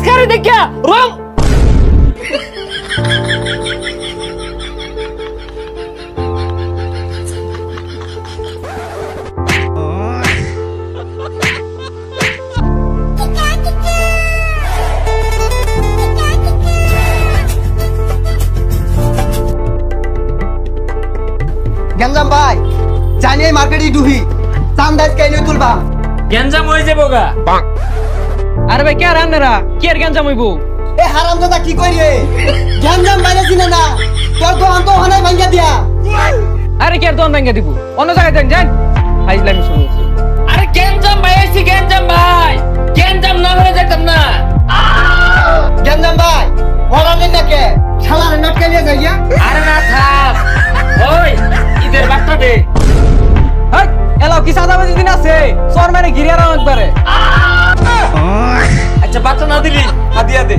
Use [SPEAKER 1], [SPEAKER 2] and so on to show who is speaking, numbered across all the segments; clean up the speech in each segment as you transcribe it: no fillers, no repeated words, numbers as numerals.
[SPEAKER 1] খারে দেখিয়া রং
[SPEAKER 2] গঞ্জাম ভাই জানি এই মার্কেটে ডুবি চান্দাজ কেন তুলবা
[SPEAKER 1] গঞ্জাম হয়ে যাবো গা আরে ভাই কে রান্নারা কি আর গঞ্জাম হইব
[SPEAKER 2] এ হারামজাদা কি কই রে গঞ্জাম বাইরে চিনে না তোর তো অন্ত হনাই ভাঙ্গা দিয়া
[SPEAKER 1] আরে কে আর দন ভাঙ্গা দিব অন্য জায়গায় যান যান ফাইজলামি শুরু হচ্ছে আরে গঞ্জাম ভাই আইছি গঞ্জাম ভাই গঞ্জাম না হলে যেতাম না
[SPEAKER 2] গঞ্জাম ভাই ওরালে নাকে শালারে নটকে নিয়ে যাইয়া
[SPEAKER 1] আরে না থাক ওই ঈদের বার্তা দে হাই এলাও কি সাদাবাজি দিন আছে সর মানে গিরিয়ারা একবারে আচ্ছা বার্তা না দিলি হাদিয়া দে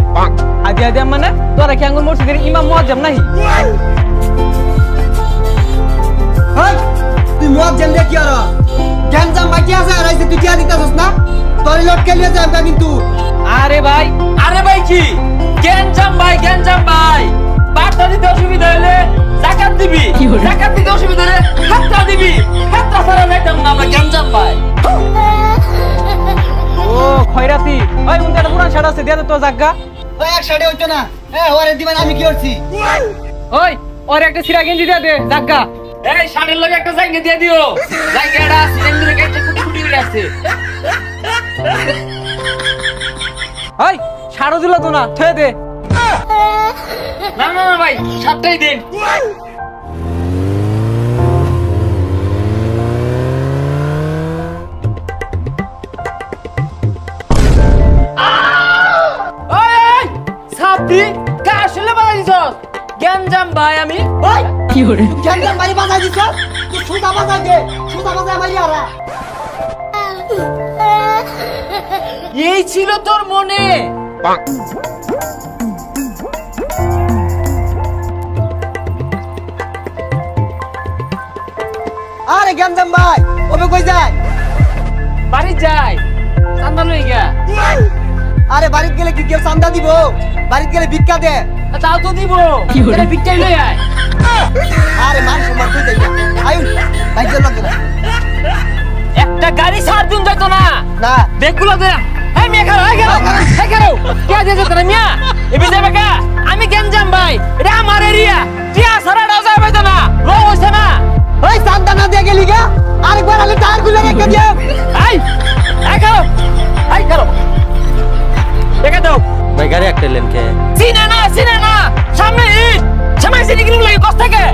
[SPEAKER 1] হাদিয়া দে মানে তোরা কি আঙ্গুর মসজিদের ইমাম মুয়াজ্জম নাহি
[SPEAKER 2] হাই তুই মুয়াজ্জম দে কি আর গঞ্জাম ভাই কি আছে আর আইছে তুই কি দিতাছস না তোর লটকে নিয়ে যাবে কিন্তু
[SPEAKER 1] আরে ভাই কি গঞ্জাম ভাই বার্তা দিতে অসুবিধা হলে যাকাত দিবি যাকাত দিতে অসুবিধা হলে হাতটা দিবি হাতটা ছাড়া যাইতাম না আমরা গঞ্জাম ভাই ও খয়রাতি ওই মুন্দাটা পুরান শাড়ি আছে দিয়া দে তো জাগা
[SPEAKER 2] ওই এক সাড়ে হইতো না ওরে দিবেন আমি কি করছি
[SPEAKER 1] ওই ওর একটা সিরা গেঞ্জি দিয়া দে জাগা এই শাড়ির লগে একটা জাঙ্গি দিয়া দিও জাঙ্গিটা সিলিন্ডারে কেটে কুটি কুটি করে আছে ওই শাড়ো দিল তো না থে দে না না না ভাই সাতটাই দিন সাবদি কা আসলে বাজাই দিছস গঞ্জাম ভাই আমি ওই কি হরে
[SPEAKER 2] গঞ্জাম ভাই বাজাই দিছস তুই সুদা বাজাই দে সুদা বাজাই মাইয়ারা
[SPEAKER 1] এই ছিল তোর মনে
[SPEAKER 2] আরে গঞ্জাম ভাই ওবে কই যায়
[SPEAKER 1] বাড়ি যাই চান্দা লই গা
[SPEAKER 2] আরে বাড়িতে গেলে কি কেউ চান্দা দিব বাড়িতে গেলে ভিক্ষা দে
[SPEAKER 1] তাও তো দিব এটা ভিক্ষাই লই আয়
[SPEAKER 2] আরে মান সম্মান তুই দেখ আয়ু বাইজে লাগে না
[SPEAKER 1] একটা গাড়ি ছাড় দিন যাইতো না
[SPEAKER 2] না
[SPEAKER 1] দেখগুলো দে এই মিয়া খাও এই খাও এই খাও কে দিয়ে যেত না মিয়া এবি যাবে কা আমি গঞ্জাম ভাই এটা আমার এরিয়া টিয়া সারাটা যাবে তো না লো হইছে না
[SPEAKER 2] ওই চান্দা না দিয়ে গেলি গা আরেকবার আলে তার গুলো রেখে দিও
[SPEAKER 1] এই এই খাও দেখা দাও
[SPEAKER 3] ভাই গাড়ি একটা লেনকে
[SPEAKER 1] সিনা না সামনে ঈদ সামনে সিনি কিনু লাগে কষ্ট থাকে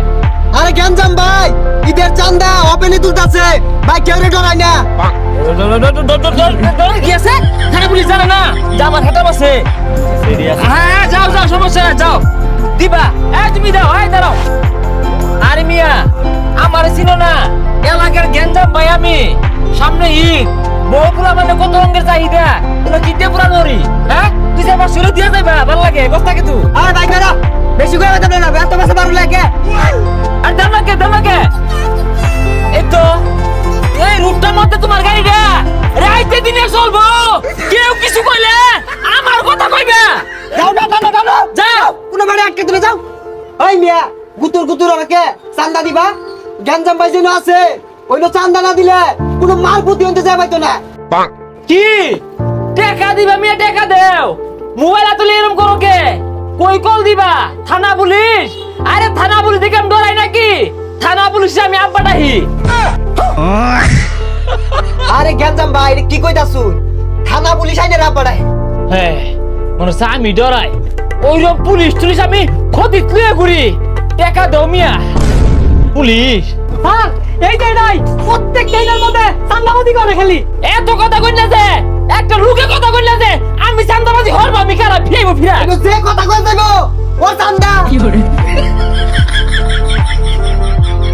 [SPEAKER 2] আরে গঞ্জাম ভাই ঈদের চান্দা ওপেনে তুলতাছে ভাই কেউ রে ডরাই না
[SPEAKER 1] কি আছে থানা পুলিশ জানে না যে আমার হেটা বসে হ্যাঁ যাও সমস্যা যাও দিবা তুমি দাও দাঁড়াও আরে মিয়া আমার চিনো না এলাকার গঞ্জাম ভাই আমি সামনে ঈদ বউগুলা মানে কত রঙের চাহিদা তোরা কিনতে পুরা নরি হ্যাঁ তুই যে আমার শুরু দিয়ে যাইবা ভালো লাগে বস্তা কিন্তু
[SPEAKER 2] আরে ভাই করো বেশি করে দেব না এত বেশি বারু লাগে
[SPEAKER 1] আর দাম লাগে এই তো এই রুটটার মধ্যে তোমার গাড়িটা রাইতে দিনে চলবো কেউ কিছু কইলে আমার কথা কইবে
[SPEAKER 2] যাও
[SPEAKER 1] যাও
[SPEAKER 2] কোন বাড়ি আটকে তুমি যাও ওই মিয়া গুতুর আমাকে চান্দা দিবা গঞ্জাম ভাই যেন আছে ওইনো চান্দা না দিলে কোনো মাল বুদ্ধি হতে যায় পাইতো না
[SPEAKER 1] কি টাকা দিবা মিয়া টাকা দেও মোবাইল আতলে এরকম করো কে কই কল দিবা থানা পুলিশ আরে থানা পুলিশ দেখে আমি ডরাই নাকি থানা পুলিশে আমি আব্বাটাহি
[SPEAKER 2] আরে গঞ্জাম ভাই কি কইতাছু থানা পুলিশ আইনে রা পড়ায়
[SPEAKER 1] হ্যাঁ মনে হচ্ছে আমি ডরাই ওইরকম পুলিশ টুলিশ আমি ক্ষতি তুলে ঘুরি টাকা দাও মিয়া পুলিশ হ্যাঁ এইটাই নাই প্রত্যেক দিনের মধ্যে চান্দাবাজি করে খালি এত কথা কইনা যে একটা লোকে কথা কইনা যে আমি চান্দাবাজি হরব আমি খারাপ ফিরাইবো ফিরা
[SPEAKER 2] যে কথা কই যাইবো ও চান্দা
[SPEAKER 1] কি করে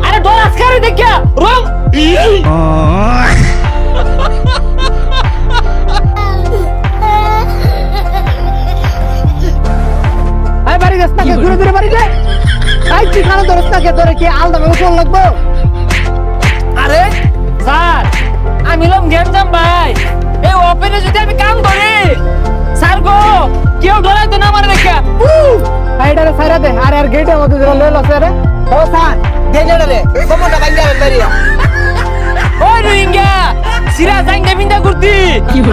[SPEAKER 1] আরে ডরাস করে দেখিয়া রং আই বাড়ি রাস্তা কে ঘুরে বাড়ি দে আই ঠিকানা তো রাস্তা কে ধরে কি আলদা ভাবে ফোন লাগবো আরে স্যার আমি লম গেঞ্জাম ভাই এই ওপেনে যদি আমি কাম করি স্যার গো
[SPEAKER 3] আর গেটের মধ্যে যেটা লেল আছে রে
[SPEAKER 2] ও স্যার দেনে রে কোমরটা বাইন্দা মারিয়া
[SPEAKER 1] ওই রোহিঙ্গা সিরা জাঙ্গা বিন্দা করতি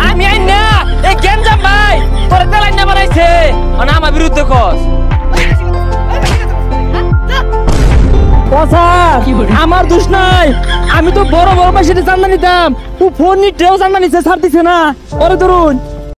[SPEAKER 1] আমি আইন না এই গেঞ্জাম ভাই তোর তেলাইন না বানাইছে মানে আমার বিরুদ্ধে কস আমার দোষ নাই আমি তো বড় বড় পয়সা চান্দা নিতাম ও ফোন নিতেও চান্দা নিচ্ছে ছাড় দিছে না ওরে ধরুন